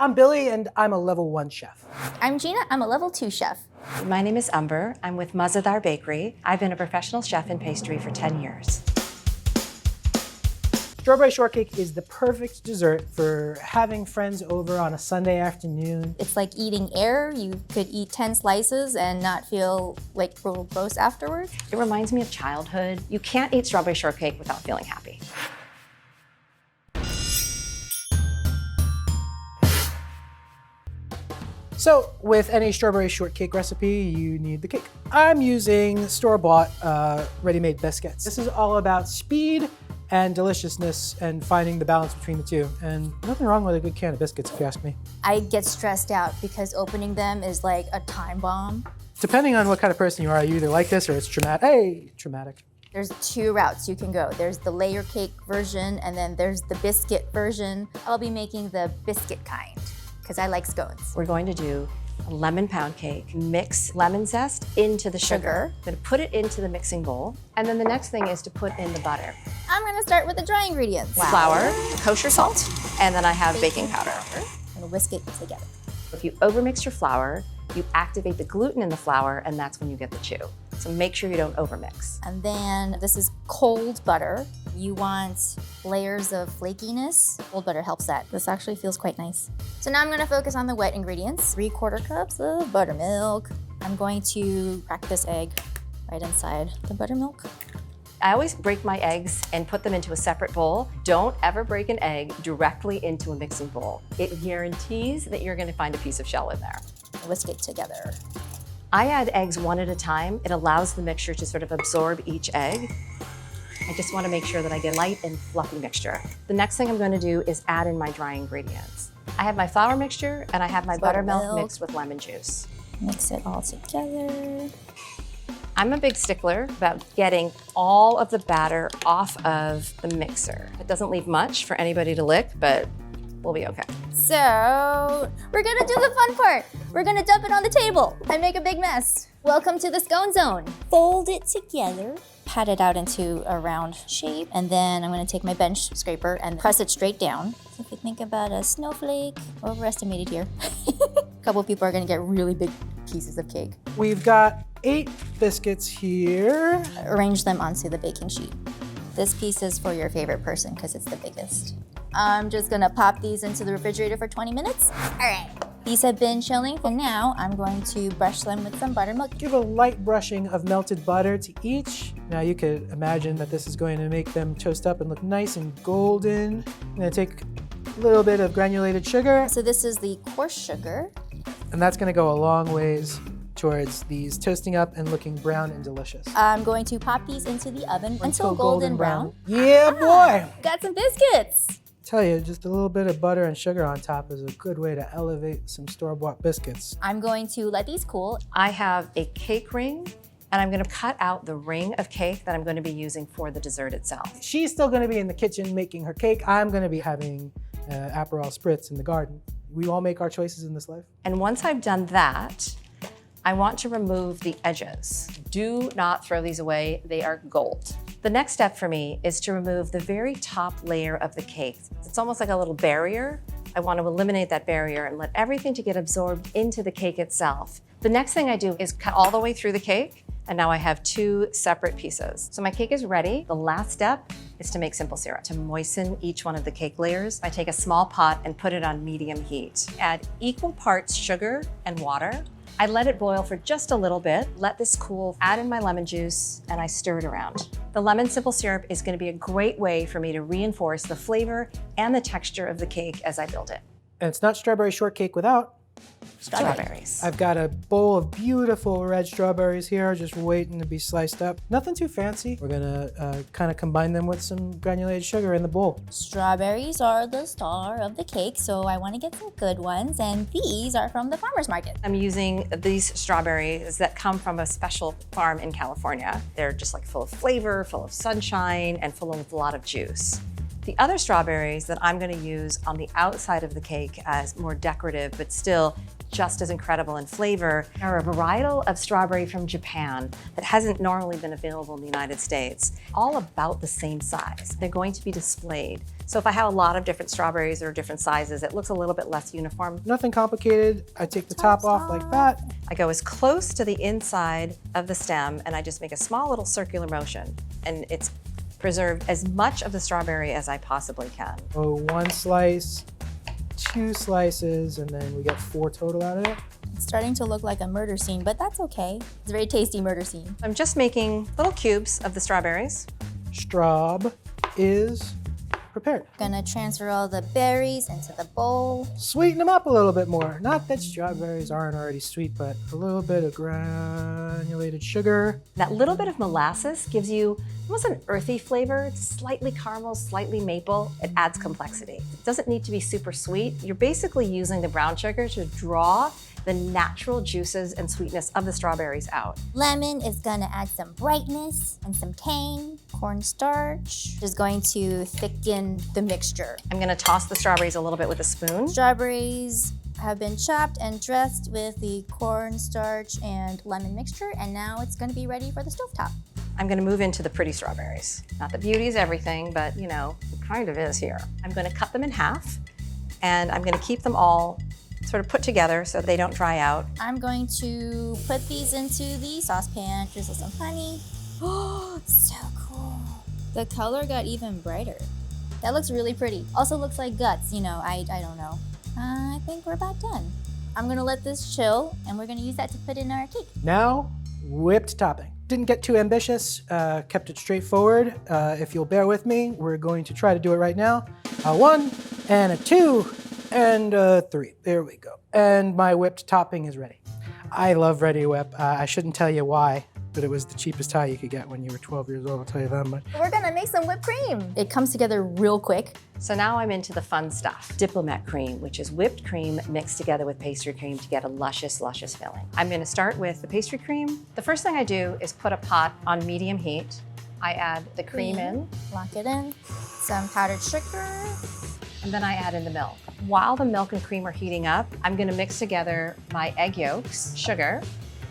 I'm Billy, and I'm a level 1 chef. I'm Gina, I'm a level 2 chef. My name is Umber. I'm with Mazadar Bakery. I've been a professional chef in pastry for 10 years. Strawberry shortcake is the perfect dessert for having friends over on a Sunday afternoon. It's like eating air. You could eat 10 slices and not feel like real gross afterwards. It reminds me of childhood. You can't eat strawberry shortcake without feeling happy. So with any strawberry shortcake recipe, you need the cake. I'm using store-bought ready-made biscuits. This is all about speed and deliciousness and finding the balance between the two. And nothing wrong with a good can of biscuits, if you ask me. I get stressed out because opening them is like a time bomb. Depending on what kind of person you are, you either like this or it's traumatic. Hey, traumatic. There's 2 routes you can go. There's the layer cake version, and then there's the biscuit version. I'll be making the biscuit kind, because I like scones. We're going to do a lemon pound cake. Mix lemon zest into the sugar. I'm gonna put it into the mixing bowl. And then the next thing is to put in the butter. I'm gonna start with the dry ingredients. Flour, kosher salt, and then I have baking powder. And whisk it together. If you overmix your flour, you activate the gluten in the flour, and that's when you get the chew. So make sure you don't overmix. And then this is cold butter. You want layers of flakiness. Cold butter helps that. This actually feels quite nice. So now I'm gonna focus on the wet ingredients. 3/4 cups of buttermilk. I'm going to crack this egg right inside the buttermilk. I always break my eggs and put them into a separate bowl. Don't ever break an egg directly into a mixing bowl. It guarantees that you're gonna find a piece of shell in there. Whisk it together. I add eggs one at a time. It allows the mixture to sort of absorb each egg. I just want to make sure that I get light and fluffy mixture. The next thing I'm going to do is add in my dry ingredients. I have my flour mixture and I have my buttermilk mixed with lemon juice. Mix it all together. I'm a big stickler about getting all of the batter off of the mixer. It doesn't leave much for anybody to lick, but we'll be okay. So we're gonna do the fun part. We're gonna dump it on the table and make a big mess. Welcome to the scone zone. Fold it together, pat it out into a round shape, and then I'm gonna take my bench scraper and press it straight down. So if you think about a snowflake, overestimated here. A couple of people are gonna get really big pieces of cake. We've got 8 biscuits here. Arrange them onto the baking sheet. This piece is for your favorite person because it's the biggest. I'm just gonna pop these into the refrigerator for 20 minutes. All right, these have been chilling, and now I'm going to brush them with some buttermilk. Give a light brushing of melted butter to each. Now you could imagine that this is going to make them toast up and look nice and golden. I'm gonna take a little bit of granulated sugar. So this is the coarse sugar. And that's gonna go a long ways towards these toasting up and looking brown and delicious. I'm going to pop these into the oven until golden brown. Yeah, boy! Got some biscuits. Tell you, just a little bit of butter and sugar on top is a good way to elevate some store-bought biscuits. I'm going to let these cool. I have a cake ring, and I'm gonna cut out the ring of cake that I'm gonna be using for the dessert itself. She's still gonna be in the kitchen making her cake. I'm gonna be having Aperol Spritz in the garden. We all make our choices in this life. And once I've done that, I want to remove the edges. Do not throw these away, they are gold. The next step for me is to remove the very top layer of the cake. It's almost like a little barrier. I want to eliminate that barrier and let everything to get absorbed into the cake itself. The next thing I do is cut all the way through the cake, and now I have 2 separate pieces. So my cake is ready. The last step is to make simple syrup. To moisten each one of the cake layers, I take a small pot and put it on medium heat. Add equal parts sugar and water. I let it boil for just a little bit, let this cool, add in my lemon juice, and I stir it around. The lemon simple syrup is gonna be a great way for me to reinforce the flavor and the texture of the cake as I build it. And it's not strawberry shortcake without Strawberries. I've got a bowl of beautiful red strawberries here, just waiting to be sliced up. Nothing too fancy. We're gonna kind of combine them with some granulated sugar in the bowl. Strawberries are the star of the cake, so I want to get some good ones, and these are from the farmer's market. I'm using these strawberries that come from a special farm in California. They're just like full of flavor, full of sunshine, and full of a lot of juice. The other strawberries that I'm gonna use on the outside of the cake as more decorative, but still just as incredible in flavor are a varietal of strawberry from Japan that hasn't normally been available in the United States, all about the same size. They're going to be displayed. So if I have a lot of different strawberries or different sizes, it looks a little bit less uniform. Nothing complicated. I take the top off like that. I go as close to the inside of the stem and I just make a small little circular motion, and it's preserved as much of the strawberry as I possibly can. Oh, 1 slice, 2 slices, and then we get 4 total out of it. It's starting to look like a murder scene, but that's okay. It's a very tasty murder scene. I'm just making little cubes of the strawberries. Straub is prepared. Gonna transfer all the berries into the bowl. Sweeten them up a little bit more. Not that strawberries aren't already sweet, but a little bit of granulated sugar. That little bit of molasses gives you almost an earthy flavor. It's slightly caramel, slightly maple. It adds complexity. It doesn't need to be super sweet. You're basically using the brown sugar to draw the natural juices and sweetness of the strawberries out. Lemon is gonna add some brightness and some tang. Cornstarch is going to thicken the mixture. I'm gonna toss the strawberries a little bit with a spoon. Strawberries have been chopped and dressed with the cornstarch and lemon mixture, and now it's gonna be ready for the stovetop. I'm gonna move into the pretty strawberries. Not that beauty is everything, but you know, it kind of is here. I'm gonna cut them in half, and I'm gonna keep them all sort of put together so they don't dry out. I'm going to put these into the saucepan, drizzle some honey. Oh, so cool. The color got even brighter. That looks really pretty. Also looks like guts, you know, I don't know. I think we're about done. I'm gonna let this chill, and we're gonna use that to put in our cake. Now, whipped topping. Didn't get too ambitious, kept it straightforward. If you'll bear with me, we're going to try to do it right now. A 1 and a 2 and a 3. There we go. And my whipped topping is ready. I love Ready Whip. I shouldn't tell you why, but it was the cheapest tie you could get when you were 12 years old, I'll tell you that much. We're gonna make some whipped cream. It comes together real quick. So now I'm into the fun stuff. Diplomat cream, which is whipped cream mixed together with pastry cream to get a luscious, luscious filling. I'm gonna start with the pastry cream. The first thing I do is put a pot on medium heat. I add the cream in. Lock it in. Some powdered sugar. And then I add in the milk. While the milk and cream are heating up, I'm gonna mix together my egg yolks, sugar,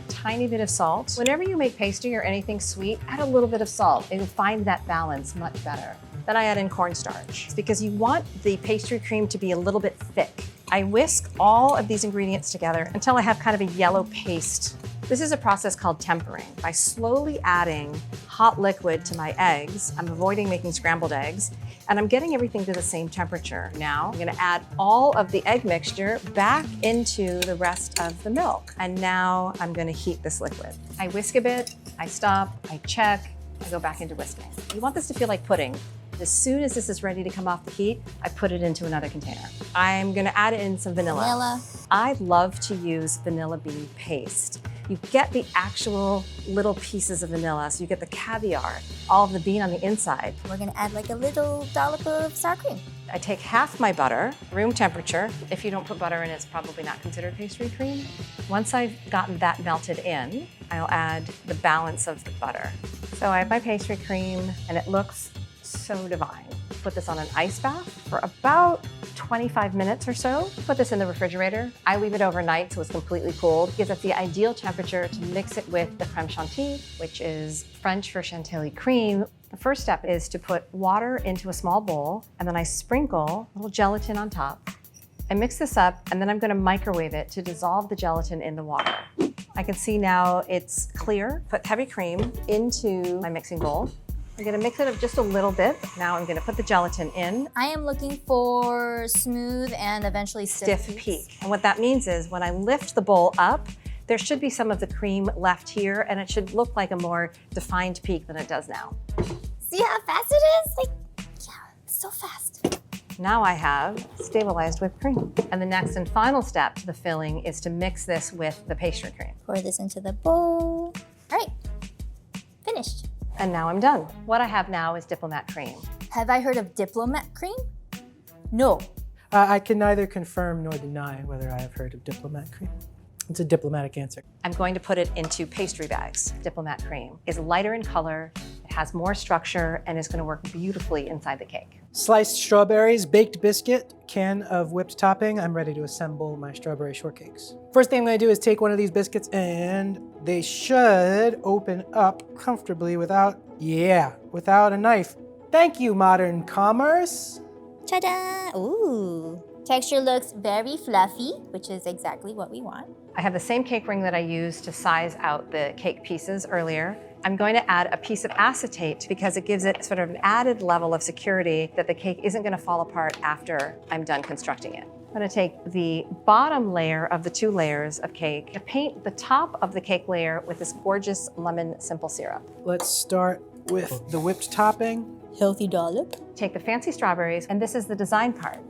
tiny bit of salt. Whenever you make pastry or anything sweet, add a little bit of salt. You'll find that balance much better. Then I add in cornstarch. It's because you want the pastry cream to be a little bit thick. I whisk all of these ingredients together until I have kind of a yellow paste. This is a process called tempering. By slowly adding hot liquid to my eggs, I'm avoiding making scrambled eggs, and I'm getting everything to the same temperature. Now, I'm gonna add all of the egg mixture back into the rest of the milk. And now I'm gonna heat this liquid. I whisk a bit, I stop, I check, I go back into whisking. You want this to feel like pudding. As soon as this is ready to come off the heat, I put it into another container. I'm gonna add in some vanilla. I love to use vanilla bean paste. You get the actual little pieces of vanilla, so you get the caviar, all of the bean on the inside. We're gonna add like a little dollop of sour cream. I take half my butter, room temperature. If you don't put butter in, it's probably not considered pastry cream. Once I've gotten that melted in, I'll add the balance of the butter. So I have my pastry cream, and it looks so divine. Put this on an ice bath for about 25 minutes or so. Put this in the refrigerator. I leave it overnight so it's completely cooled. Gives it the ideal temperature to mix it with the crème chantilly, which is French for chantilly cream. The first step is to put water into a small bowl, and then I sprinkle a little gelatin on top. I mix this up, and then I'm gonna microwave it to dissolve the gelatin in the water. I can see now it's clear. Put heavy cream into my mixing bowl. I'm gonna mix it up just a little bit. Now I'm gonna put the gelatin in. I am looking for smooth and eventually stiff peak. And what that means is when I lift the bowl up, there should be some of the cream left here, and it should look like a more defined peak than it does now. See how fast it is? Like, yeah, so fast. Now I have stabilized whipped cream. And the next and final step to the filling is to mix this with the pastry cream. Pour this into the bowl. All right, finished. And now I'm done. What I have now is diplomat cream. Have I heard of diplomat cream? No. I can neither confirm nor deny whether I have heard of diplomat cream. It's a diplomatic answer. I'm going to put it into pastry bags. Diplomat cream is lighter in color. It has more structure and is going to work beautifully inside the cake. Sliced strawberries, baked biscuit, can of whipped topping. I'm ready to assemble my strawberry shortcakes. First thing I'm gonna do is take one of these biscuits and they should open up comfortably without a knife. Thank you, modern commerce. Ta-da! Ooh. Texture looks very fluffy, which is exactly what we want. I have the same cake ring that I used to size out the cake pieces earlier. I'm going to add a piece of acetate because it gives it sort of an added level of security that the cake isn't going to fall apart after I'm done constructing it. I'm going to take the bottom layer of the 2 layers of cake and paint the top of the cake layer with this gorgeous lemon simple syrup. Let's start with the whipped topping. Healthy dollop. Take the fancy strawberries, and this is the design part.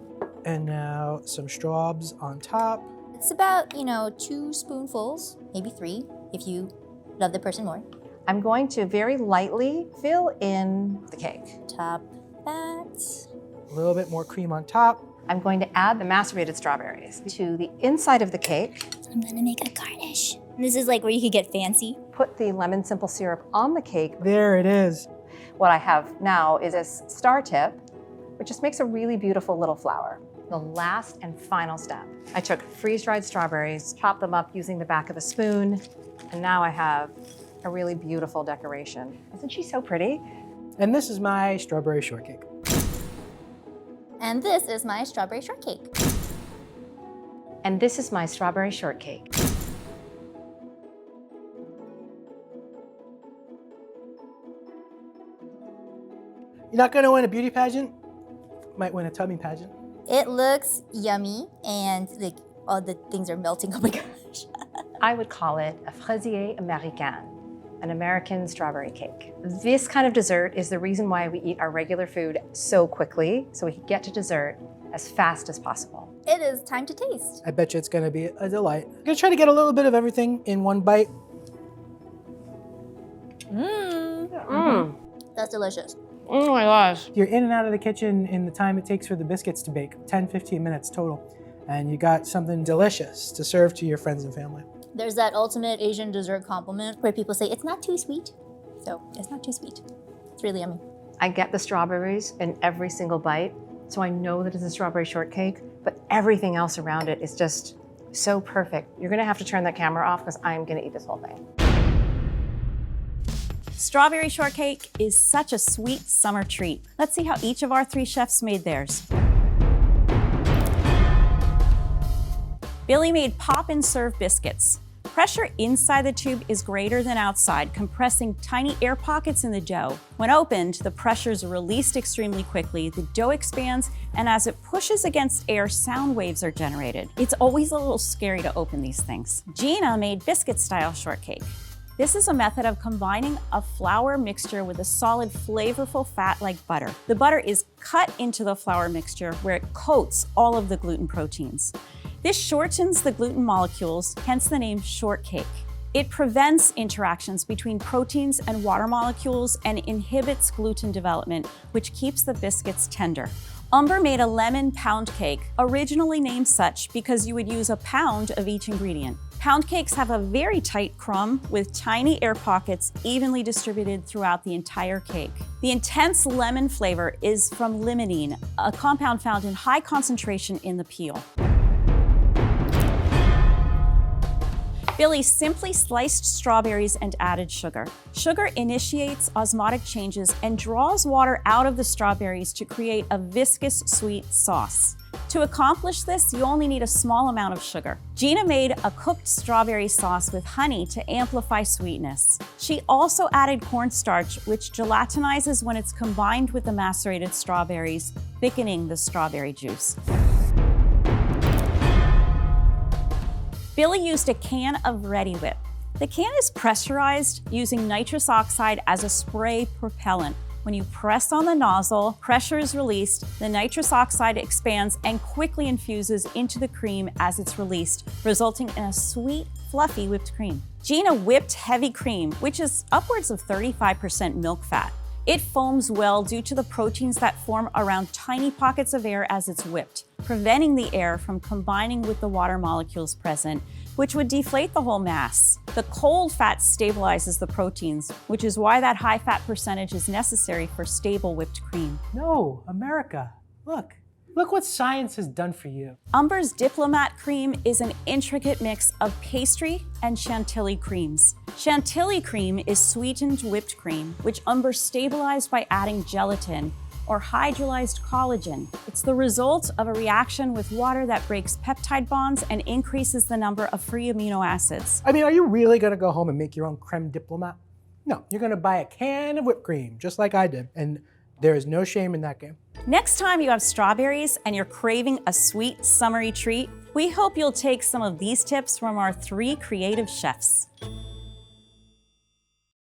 And now some straws on top. It's about, 2 spoonfuls, maybe 3, if you love the person more. I'm going to very lightly fill in the cake. Top that. A little bit more cream on top. I'm going to add the macerated strawberries to the inside of the cake. I'm gonna make a garnish. This is like where you could get fancy. Put the lemon simple syrup on the cake. There it is. What I have now is this star tip, which just makes a really beautiful little flower. The last and final step. I took freeze-dried strawberries, chopped them up using the back of a spoon, and now I have a really beautiful decoration. Isn't she so pretty? And this is my strawberry shortcake. And this is my strawberry shortcake. And this is my strawberry shortcake. You're not gonna win a beauty pageant? Might win a tummy pageant. It looks yummy and like all the things are melting. Oh my gosh. I would call it a fraisier américain, an American strawberry cake. This kind of dessert is the reason why we eat our regular food so quickly, so we can get to dessert as fast as possible. It is time to taste. I bet you it's gonna be a delight. I'm gonna try to get a little bit of everything in one bite. That's delicious. Oh my gosh. You're in and out of the kitchen in the time it takes for the biscuits to bake, 10-15 minutes total. And you got something delicious to serve to your friends and family. There's that ultimate Asian dessert compliment where people say it's not too sweet. So it's not too sweet. It's really yummy. I get the strawberries in every single bite, so I know that it's a strawberry shortcake, but everything else around it is just so perfect. You're gonna have to turn that camera off because I'm gonna eat this whole thing. Strawberry shortcake is such a sweet summer treat. Let's see how each of our 3 chefs made theirs. Billy made pop and serve biscuits. Pressure inside the tube is greater than outside, compressing tiny air pockets in the dough. When opened, the pressure is released extremely quickly, the dough expands, and as it pushes against air, sound waves are generated. It's always a little scary to open these things. Gina made biscuit-style shortcake. This is a method of combining a flour mixture with a solid, flavorful fat like butter. The butter is cut into the flour mixture where it coats all of the gluten proteins. This shortens the gluten molecules, hence the name shortcake. It prevents interactions between proteins and water molecules and inhibits gluten development, which keeps the biscuits tender. Umber made a lemon pound cake, originally named such because you would use a pound of each ingredient. Pound cakes have a very tight crumb with tiny air pockets evenly distributed throughout the entire cake. The intense lemon flavor is from limonene, a compound found in high concentration in the peel. Billy simply sliced strawberries and added sugar. Sugar initiates osmotic changes and draws water out of the strawberries to create a viscous sweet sauce. To accomplish this, you only need a small amount of sugar. Gina made a cooked strawberry sauce with honey to amplify sweetness. She also added cornstarch, which gelatinizes when it's combined with the macerated strawberries, thickening the strawberry juice. Billy used a can of Ready Whip. The can is pressurized using nitrous oxide as a spray propellant. When you press on the nozzle, pressure is released, the nitrous oxide expands and quickly infuses into the cream as it's released, resulting in a sweet, fluffy whipped cream. Gina whipped heavy cream, which is upwards of 35% milk fat. It foams well due to the proteins that form around tiny pockets of air as it's whipped. preventing the air from combining with the water molecules present, which would deflate the whole mass. The cold fat stabilizes the proteins, which is why that high fat percentage is necessary for stable whipped cream. No, America, look. Look what science has done for you. Umber's Diplomat cream is an intricate mix of pastry and chantilly creams. Chantilly cream is sweetened whipped cream, which Umber stabilized by adding gelatin or hydrolyzed collagen. It's the result of a reaction with water that breaks peptide bonds and increases the number of free amino acids. I mean, are you really gonna go home and make your own creme diplomat? No, you're gonna buy a can of whipped cream, just like I did, and there is no shame in that game. Next time you have strawberries and you're craving a sweet, summery treat, we hope you'll take some of these tips from our 3 creative chefs.